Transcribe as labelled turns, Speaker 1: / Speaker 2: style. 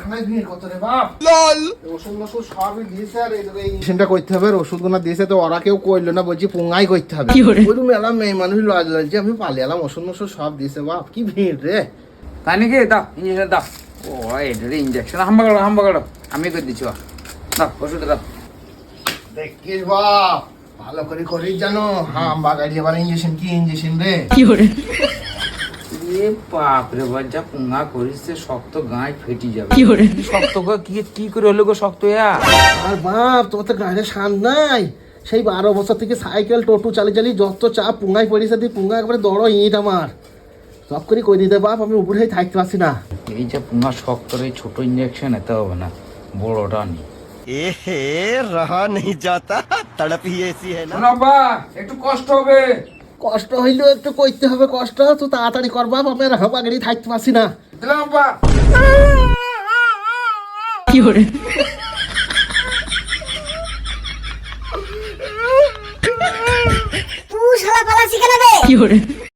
Speaker 1: কারখানায় ভিড় কত রে বাপ লল ওষুধ মশুদ সবই দিয়েছে আর এই ইনজেকশনটা করতে হবে ওষুধগুলো দিয়েছে তো ওরা কেউ কইলো না বলছি পুঙ্গাই করতে হবে ওই মেলা মেয়ে মানুষ লজ লজ্জে আমি পালিয়ে এলাম ওষুধ মশুদ সব দিয়েছে বাপ কি ভিড় রে
Speaker 2: তাই নাকি দাও ইঞ্জেকশন দাও ও এটা ইঞ্জেকশন হাম্বা কাটো আমি করে দিচ্ছি দাও ওষুধটা দাও
Speaker 1: দেখিস বাপ ভালো করে করিস জানো হাম্বা গাড়ি আবার ইঞ্জেকশন কি ইঞ্জেকশন রে
Speaker 2: এ বাপ রে বাপ যা পুঙ্গা করিস শক্ত গায়ে ফেটি যাবে শক্ত কি করে হলো গো শক্ত
Speaker 1: আর বাপ তোমার তো গাড়ি শান নাই সেই 12 বছর থেকে সাইকেল টোটো চালিয়ে যত চাপ পুঙ্গাই পড়েছে তুই পুঙ্গা একবারে দড় ইট আমার সব করে কই দিতে বাপ আমি উপরে থাকতে পারছি না
Speaker 2: এই যে পুঙ্গা শক্ত এই ছোট ইঞ্জেকশন এতে হবে না বড়টা নি
Speaker 3: এহে রহা नहीं जाता तड़प ही ऐसी है ना
Speaker 2: বাবা একটু কষ্ট হবে
Speaker 1: কষ্ট হইলেও একটু করতে হবে কষ্ট তো তাড়াতাড়ি কর বাপ আমি আর হাঁপা গাড়ি থাকতে পারছি না
Speaker 2: দিলাম বাবা
Speaker 4: তুই শালা পালাচ্ছি কেন রে